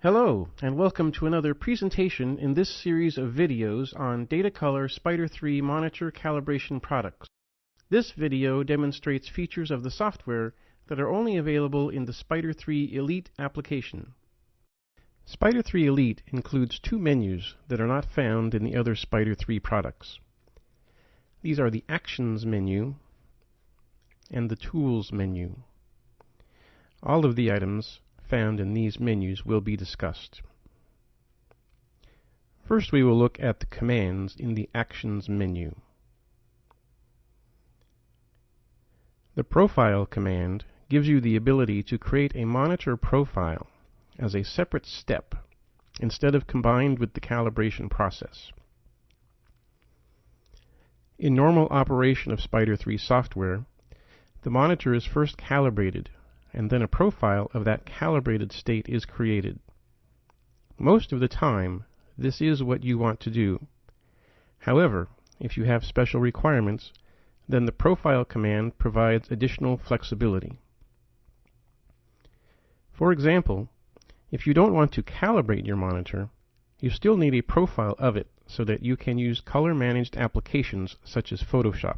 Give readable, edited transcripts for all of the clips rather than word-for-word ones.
Hello, and welcome to another presentation in this series of videos on Datacolor Spyder3 monitor calibration products. This video demonstrates features of the software that are only available in the Spyder3Elite application. Spyder3Elite includes two menus that are not found in the other Spyder3 products. These are the Actions menu and the Tools menu. All of the items found in these menus will be discussed. First, we will look at the commands in the Actions menu. The Profile command gives you the ability to create a monitor profile as a separate step instead of combined with the calibration process. In normal operation of Spyder3 software, the monitor is first calibrated, and then a profile of that calibrated state is created. Most of the time, this is what you want to do. However, if you have special requirements, then the Profile command provides additional flexibility. For example, if you don't want to calibrate your monitor, you still need a profile of it so that you can use color-managed applications such as Photoshop.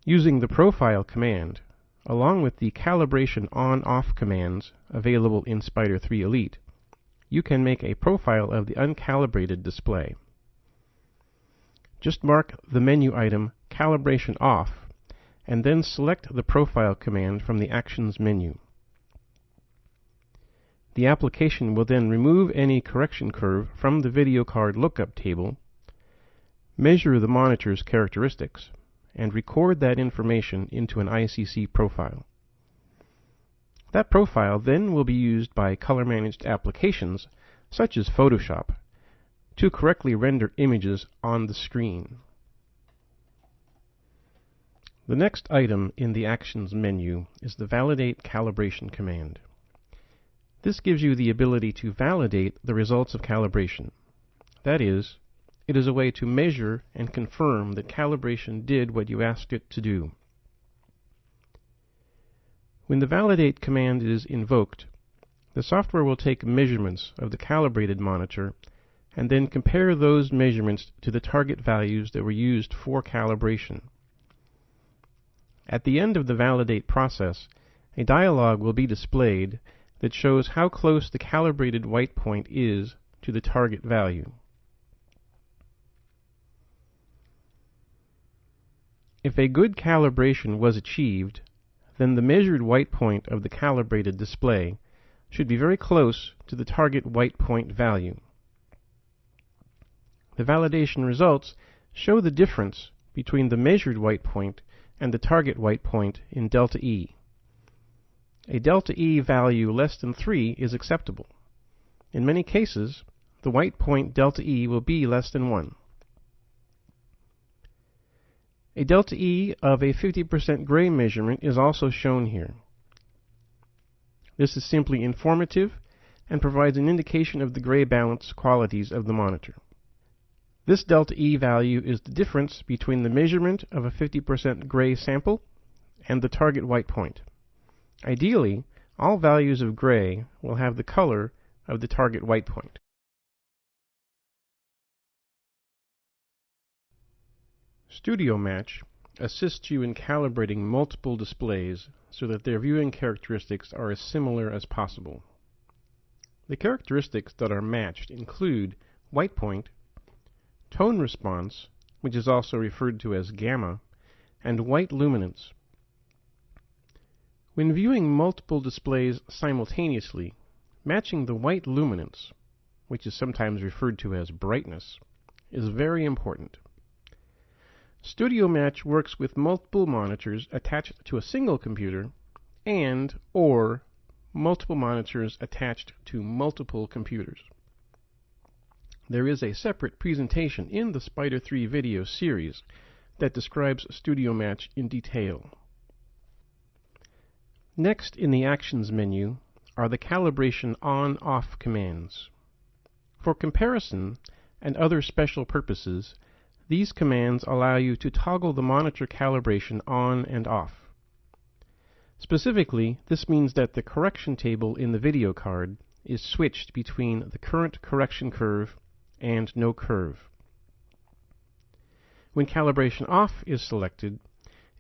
Using the Profile command, along with the calibration on-off commands available in Spyder3Elite, you can make a profile of the uncalibrated display. Just mark the menu item Calibration Off, and then select the Profile command from the Actions menu. The application will then remove any correction curve from the video card lookup table, measure the monitor's characteristics, and record that information into an ICC profile. That profile then will be used by color-managed applications, such as Photoshop, to correctly render images on the screen. The next item in the Actions menu is the Validate Calibration command. This gives you the ability to validate the results of calibration. That is, it is a way to measure and confirm that calibration did what you asked it to do. When the Validate command is invoked, the software will take measurements of the calibrated monitor and then compare those measurements to the target values that were used for calibration. At the end of the Validate process, a dialog will be displayed that shows how close the calibrated white point is to the target value. If a good calibration was achieved, then the measured white point of the calibrated display should be very close to the target white point value. The validation results show the difference between the measured white point and the target white point in delta E. A delta E value less than 3 is acceptable. In many cases, the white point delta E will be less than 1. A delta E of a 50% gray measurement is also shown here. This is simply informative and provides an indication of the gray balance qualities of the monitor. This delta E value is the difference between the measurement of a 50% gray sample and the target white point. Ideally, all values of gray will have the color of the target white point. Studio Match assists you in calibrating multiple displays so that their viewing characteristics are as similar as possible. The characteristics that are matched include white point, tone response, which is also referred to as gamma, and white luminance. When viewing multiple displays simultaneously, matching the white luminance, which is sometimes referred to as brightness, is very important. Studio Match works with multiple monitors attached to a single computer and/or multiple monitors attached to multiple computers. There is a separate presentation in the Spyder3 video series that describes Studio Match in detail. Next in the Actions menu are the Calibration On/Off commands. For comparison and other special purposes, these commands allow you to toggle the monitor calibration on and off. Specifically, this means that the correction table in the video card is switched between the current correction curve and no curve. When calibration off is selected,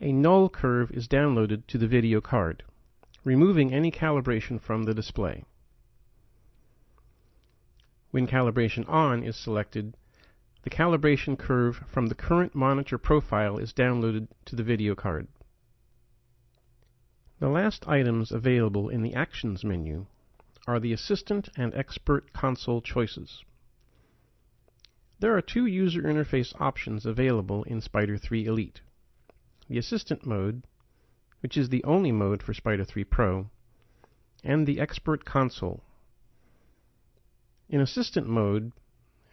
a null curve is downloaded to the video card, removing any calibration from the display. When calibration on is selected, the calibration curve from the current monitor profile is downloaded to the video card. The last items available in the Actions menu are the Assistant and Expert console choices. There are two user interface options available in Spyder3Elite: the Assistant mode, which is the only mode for Spyder3 Pro, and the Expert console. In Assistant mode,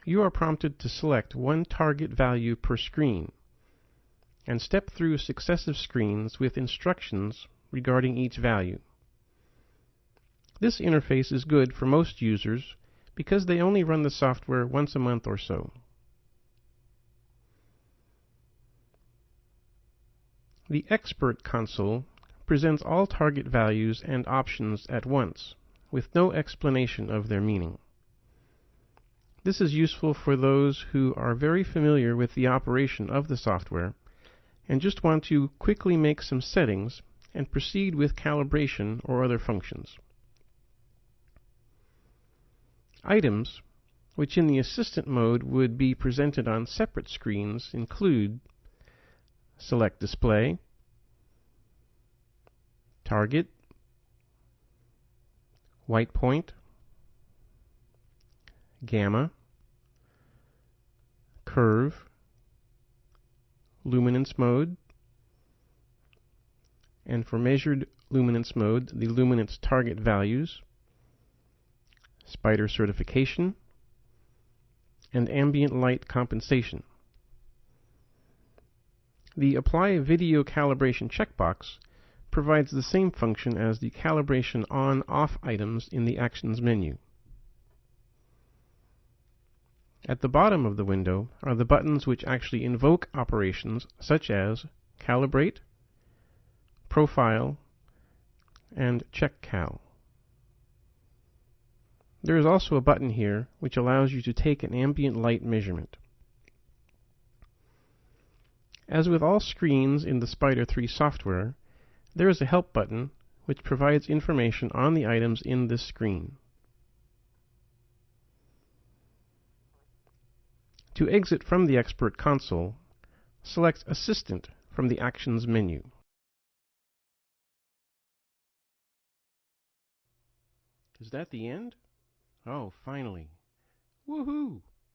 you are prompted to select one target value per screen and step through successive screens with instructions regarding each value. This interface is good for most users because they only run the software once a month or so. The Expert console presents all target values and options at once, with no explanation of their meaning. This is useful for those who are very familiar with the operation of the software and just want to quickly make some settings and proceed with calibration or other functions. Items, which in the Assistant mode would be presented on separate screens, include Select Display, Target, White Point, Gamma, Curve, Luminance mode, and for measured luminance mode, the luminance target values, Spyder certification, and ambient light compensation. The Apply Video Calibration checkbox provides the same function as the calibration on-off items in the Actions menu. At the bottom of the window are the buttons which actually invoke operations such as Calibrate, Profile, and Check Cal. There is also a button here which allows you to take an ambient light measurement. As with all screens in the Spyder3 software, there is a Help button which provides information on the items in this screen. To exit from the Expert console, select Assistant from the Actions menu. Is that the end? Oh, finally. Woohoo!